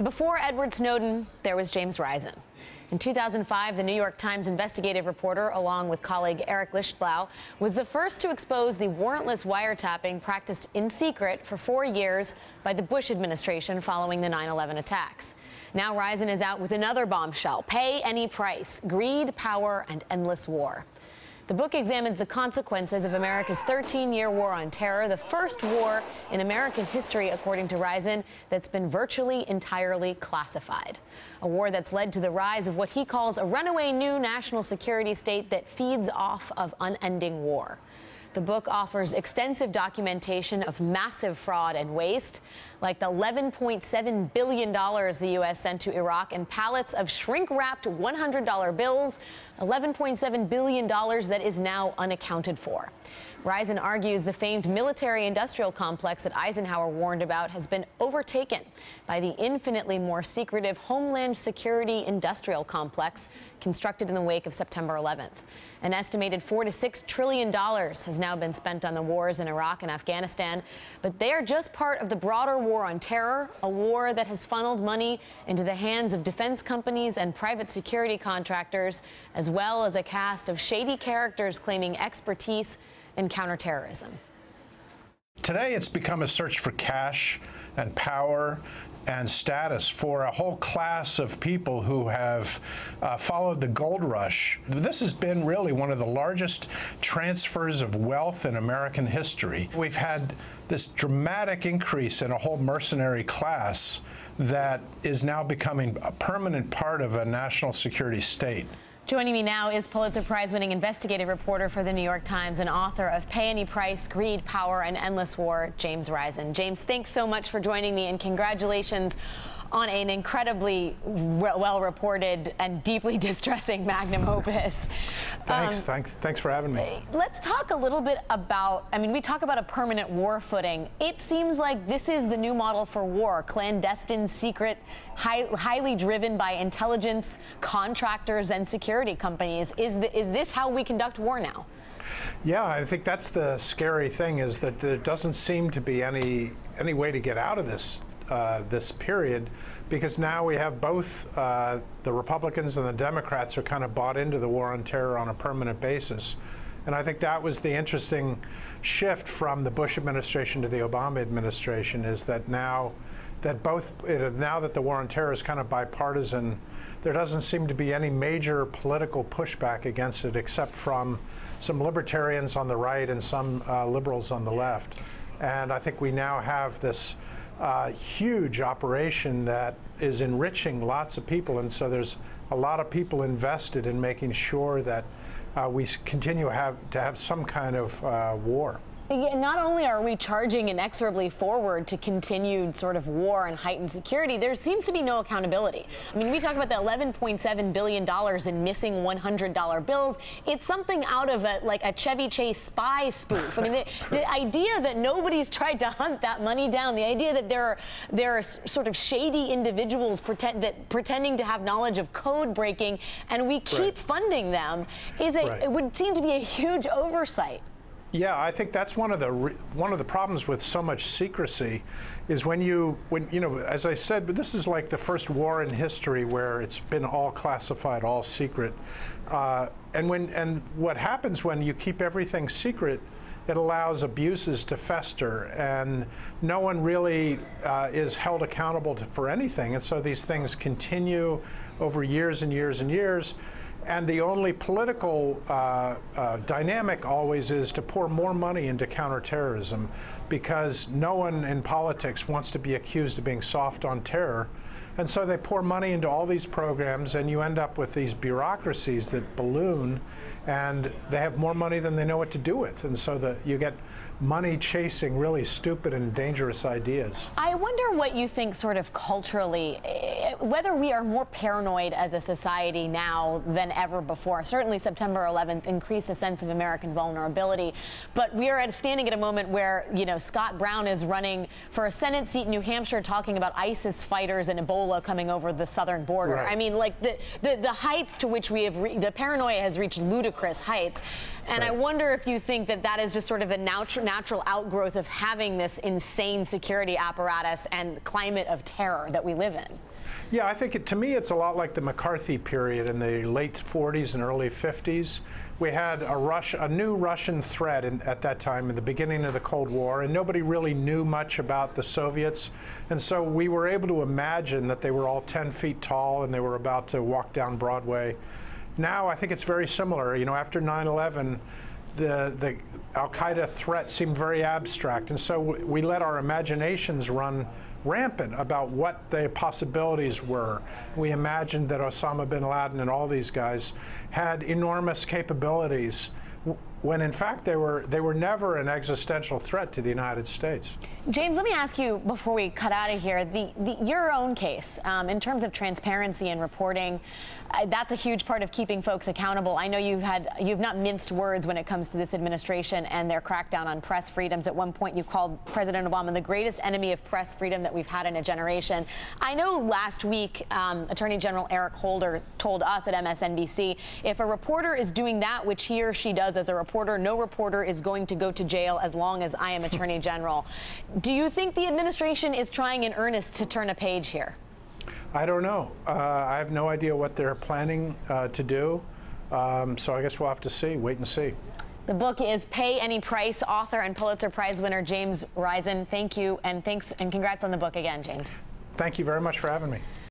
Before Edward Snowden, there was James Risen. In 2005, the New York Times investigative reporter, along with colleague Eric Lichtblau, was the first to expose the warrantless wiretapping practiced in secret for 4 years by the Bush administration following the 9/11 attacks. Now Risen is out with another bombshell: pay any price, greed, power, and endless war. The book examines the consequences of America's 13-year war on terror, the first war in American history, according to Risen, that's been virtually entirely classified. A war that's led to the rise of what he calls a runaway new national security state that feeds off of unending war. The book offers extensive documentation of massive fraud and waste, like the $11.7 billion the U.S. sent to Iraq and pallets of shrink-wrapped $100 bills, $11.7 billion that is now unaccounted for. Risen argues the famed military-industrial complex that Eisenhower warned about has been overtaken by the infinitely more secretive Homeland Security industrial complex constructed in the wake of September 11th. An estimated $4 to $6 trillion has now been spent on the wars in Iraq and Afghanistan, but they are just part of the broader war on terror, a war that has funneled money into the hands of defense companies and private security contractors, as well as a cast of shady characters claiming expertise in counterterrorism. Today, it's become a search for cash and power and status for a whole class of people who have followed the gold rush. This has been really one of the largest transfers of wealth in American history. We've had this dramatic increase in a whole mercenary class that is now becoming a permanent part of a national security state. Joining me now is Pulitzer Prize-winning investigative reporter for the New York Times and author of Pay Any Price, Greed, Power, and Endless War, James Risen. James, thanks so much for joining me, and congratulations on an incredibly well-reported and deeply distressing magnum opus. Thanks for having me. Let's talk a little bit about, we talk about a permanent war footing. It seems like this is the new model for war: clandestine, secret, highly driven by intelligence, contractors, and security companies. Is this how we conduct war now? Yeah, I think that's the scary thing, is that there doesn't seem to be any way to get out of this period, because now we have both the Republicans and the Democrats are kind of bought into the war on terror on a permanent basis. And I think that was the interesting shift from the Bush administration to the Obama administration, is that now that the war on terror is kind of bipartisan, there doesn't seem to be any major political pushback against it, except from some libertarians on the right and some liberals on the left. And I think we now have this huge operation that is enriching lots of people, and so there's a lot of people invested in making sure that we continue to have some kind of war. Not only are we charging inexorably forward to continued sort of war and heightened security, there seems to be no accountability. We talk about the $11.7 billion in missing $100 bills. It's something out of a Chevy Chase spy spoof. The idea that nobody's tried to hunt that money down, the idea that there are sort of shady individuals pretending to have knowledge of code breaking, and we keep funding them, it would seem to be a huge oversight. Yeah, I think that's one of the problems with so much secrecy, is when as I said, this is like the first war in history where it's been all classified, all secret, and what happens when you keep everything secret, it allows abuses to fester, and no one really is held accountable for anything, and so these things continue over years and years and years. And the only political dynamic always is to pour more money into counterterrorism, because no one in politics wants to be accused of being soft on terror. And so they pour money into all these programs, and you end up with these bureaucracies that balloon, and they have more money than they know what to do with. And so you get money chasing really stupid and dangerous ideas. I wonder what you think sort of culturally, whether we are more paranoid as a society now than ever before. Certainly September 11th increased a sense of American vulnerability, but we are standing at a moment where, you know, Scott Brown is running for a Senate seat in New Hampshire talking about ISIS fighters and Ebola coming over the southern border. Right. I mean, like the heights to which we have, the paranoia has reached ludicrous heights. And right. I wonder if you think that that is just sort of a natural outgrowth of having this insane security apparatus and climate of terror that we live in. Yeah, I think to me it's a lot like the McCarthy period in the late 40s and early 50s. We had a new Russian threat at that time, in the beginning of the Cold War, and nobody really knew much about the Soviets. And so we were able to imagine that they were all 10 feet tall and they were about to walk down Broadway. Now I think it's very similar. You know, after 9/11, the Al-Qaeda threat seemed very abstract, and so we let our imaginations run rampant about what the possibilities were. We imagined that Osama bin Laden and all these guys had enormous capabilities, when in fact they were never an existential threat to the United States. James, let me ask you before we cut out of here, your own case in terms of transparency and reporting. That's a huge part of keeping folks accountable. I know you've not minced words when it comes to this administration and their crackdown on press freedoms. At one point, you called President Obama the greatest enemy of press freedom that we've had in a generation. I know last week, Attorney General Eric Holder told us at MSNBC, if a reporter is doing that which he or she does as a reporter, no reporter is going to go to jail as long as I am Attorney General. Do you think the administration is trying in earnest to turn a page here? I don't know. I have no idea what they're planning to do. So I guess we'll have to see, wait and see. The book is Pay Any Price. Author and Pulitzer Prize winner James Risen. Thank you, and thanks and congrats on the book again, James. Thank you very much for having me.